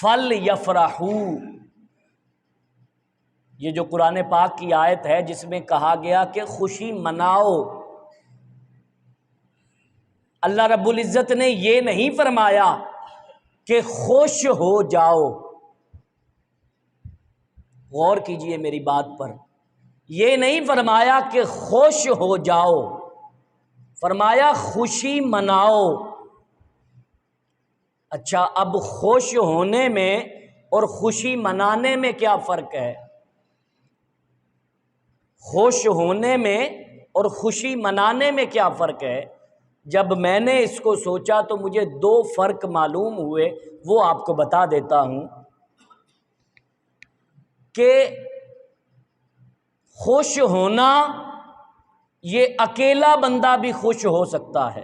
فل یفرحو، یہ جو قرآن پاک کی آیت ہے جس میں کہا گیا کہ خوشی مناؤ، اللہ رب العزت نے یہ نہیں فرمایا کہ خوش ہو جاؤ۔ غور کیجئے میری بات پر، یہ نہیں فرمایا کہ خوش ہو جاؤ، فرمایا خوشی مناؤ۔ اچھا، اب خوش ہونے میں اور خوشی منانے میں کیا فرق ہے؟ خوش ہونے میں اور خوشی منانے میں کیا فرق ہے؟ جب میں نے اس کو سوچا تو مجھے دو فرق معلوم ہوئے، وہ آپ کو بتا دیتا ہوں کہ خوش ہونا یہ اکیلا بندہ بھی خوش ہو سکتا ہے۔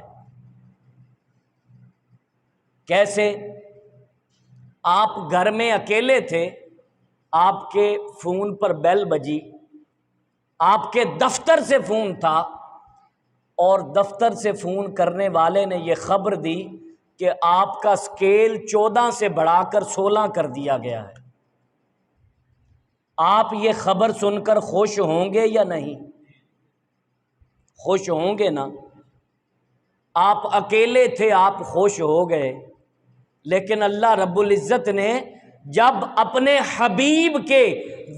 کیسے؟ آپ گھر میں اکیلے تھے، آپ کے فون پر بیل بجی، آپ کے دفتر سے فون تھا اور دفتر سے فون کرنے والے نے یہ خبر دی کہ آپ کا اسکیل 14 سے بڑھا کر 16 کر دیا گیا ہے۔ آپ یہ خبر سن کر خوش ہوں گے یا نہیں؟ خوش ہوں گے نا۔ آپ اکیلے تھے، آپ خوش ہو گئے، لیکن اللہ رب العزت نے جب اپنے حبیب کے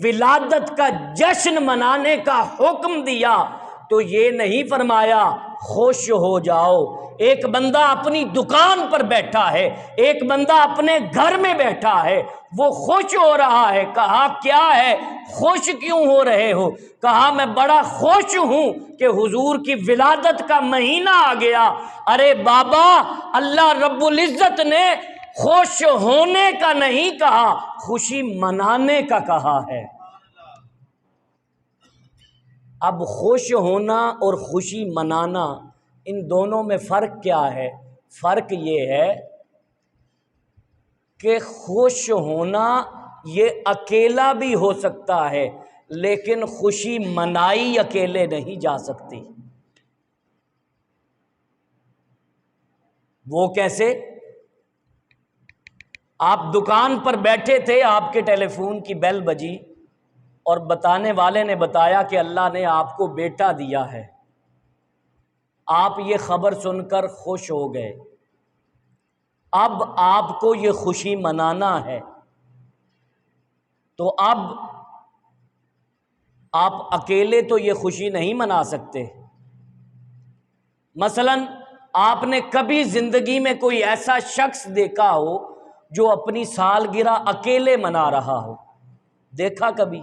ولادت کا جشن منانے کا حکم دیا تو یہ نہیں فرمایا خوش ہو جاؤ۔ ایک بندہ اپنی دکان پر بیٹھا ہے، ایک بندہ اپنے گھر میں بیٹھا ہے، وہ خوش ہو رہا ہے، کہا کیا ہے، خوش کیوں ہو رہے ہو؟ کہا میں بڑا خوش ہوں کہ حضور کی ولادت کا مہینہ آ گیا۔ ارے بابا، اللہ رب العزت نے خوش ہونے کا نہیں کہا، خوشی منانے کا کہا ہے۔ اب خوش ہونا اور خوشی منانا، ان دونوں میں فرق کیا ہے؟ فرق یہ ہے کہ خوش ہونا یہ اکیلا بھی ہو سکتا ہے، لیکن خوشی منائی اکیلے نہیں جا سکتی۔ وہ کیسے؟ آپ دکان پر بیٹھے تھے، آپ کے ٹیلی فون کی بیل بجی اور بتانے والے نے بتایا کہ اللہ نے آپ کو بیٹا دیا ہے۔ آپ یہ خبر سن کر خوش ہو گئے۔ اب آپ کو یہ خوشی منانا ہے، تو اب آپ اکیلے تو یہ خوشی نہیں منا سکتے۔ مثلا آپ نے کبھی زندگی میں کوئی ایسا شخص دیکھا ہو جو اپنی سالگرہ اکیلے منا رہا ہو؟ دیکھا کبھی؟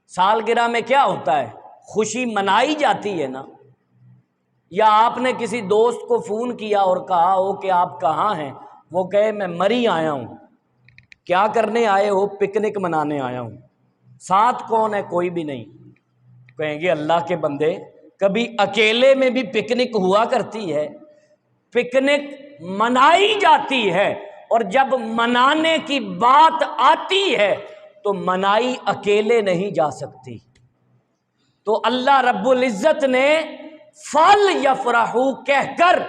سالگرہ میں کیا ہوتا ہے؟ خوشی منائی جاتی ہے نا۔ یا آپ نے کسی دوست کو فون کیا اور کہا ہو کہ آپ کہاں ہیں، وہ کہے میں مری آیا ہوں۔ کیا کرنے آئے ہو؟ پکنک منانے آیا ہوں۔ ساتھ کون ہے؟ کوئی بھی نہیں۔ کہیں گے اللہ کے بندے، کبھی اکیلے میں بھی پکنک ہوا کرتی ہے، پکنک منائی جاتی ہے، اور جب منانے کی بات آتی ہے تو منائی اکیلے نہیں جا سکتی۔ تو اللہ رب العزت نے فل یفرحو کہہ کر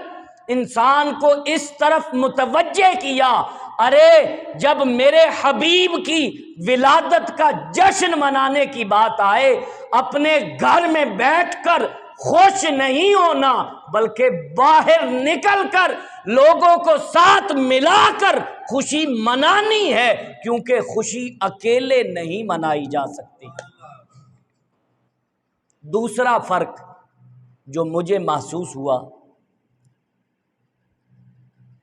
انسان کو اس طرف متوجہ کیا، ارے جب میرے حبیب کی ولادت کا جشن منانے کی بات آئے، اپنے گھر میں بیٹھ کر خوش نہیں ہونا بلکہ باہر نکل کر لوگوں کو ساتھ ملا کر خوشی منانی ہے، کیونکہ خوشی اکیلے نہیں منائی جا سکتی۔ دوسرا فرق جو مجھے محسوس ہوا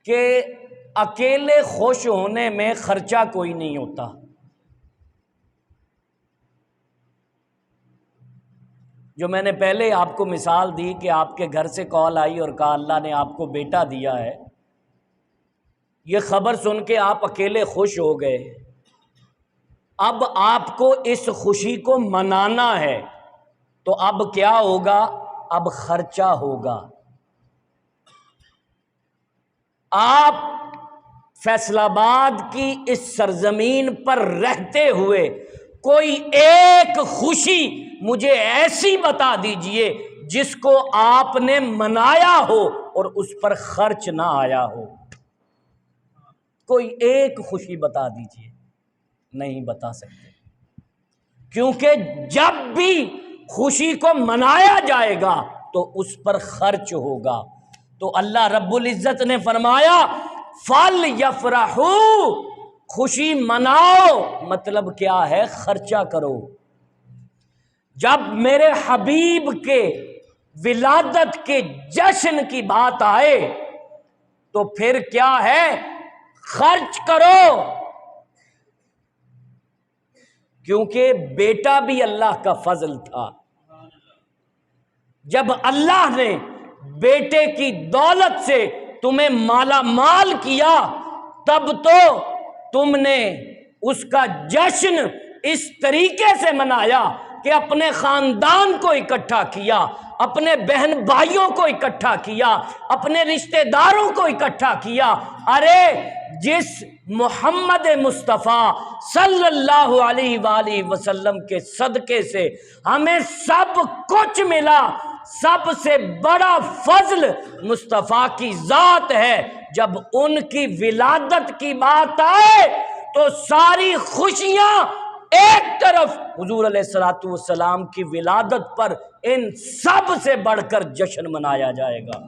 کہ اکیلے خوش ہونے میں خرچہ کوئی نہیں ہوتا۔ جو میں نے پہلے آپ کو مثال دی کہ آپ کے گھر سے کال آئی اور کہا اللہ نے آپ کو بیٹا دیا ہے، یہ خبر سن کے آپ اکیلے خوش ہو گئے۔ اب آپ کو اس خوشی کو منانا ہے، تو اب کیا ہوگا؟ اب خرچہ ہوگا۔ آپ فیصل آباد کی اس سرزمین پر رہتے ہوئے کوئی ایک خوشی مجھے ایسی بتا دیجئے جس کو آپ نے منایا ہو اور اس پر خرچ نہ آیا ہو۔ کوئی ایک خوشی بتا دیجئے، نہیں بتا سکتے، کیونکہ جب بھی خوشی کو منایا جائے گا تو اس پر خرچ ہوگا۔ تو اللہ رب العزت نے فرمایا فَلْيَفْرَحُوا، خوشی مناؤ، مطلب کیا ہے؟ خرچہ کرو۔ جب میرے حبیب کے ولادت کے جشن کی بات آئے تو پھر کیا ہے؟ خرچ کرو، کیونکہ بیٹا بھی اللہ کا فضل تھا۔ جب اللہ نے بیٹے کی دولت سے تمہیں مالا مال کیا تب تو تم نے اس کا جشن اس طریقے سے منایا کہ اپنے خاندان کو اکٹھا کیا، اپنے بہن بھائیوں کو اکٹھا کیا، اپنے رشتہ داروں کو اکٹھا کیا۔ ارے جس محمد مصطفیٰ صلی اللہ علیہ وآلہ وسلم کے صدقے سے ہمیں سب کچھ ملا، سب سے بڑا فضل مصطفیٰ کی ذات ہے۔ جب ان کی ولادت کی بات آئے تو ساری خوشیاں ایک طرف، حضور علیہ الصلوۃ والسلام کی ولادت پر ان سب سے بڑھ کر جشن منایا جائے گا۔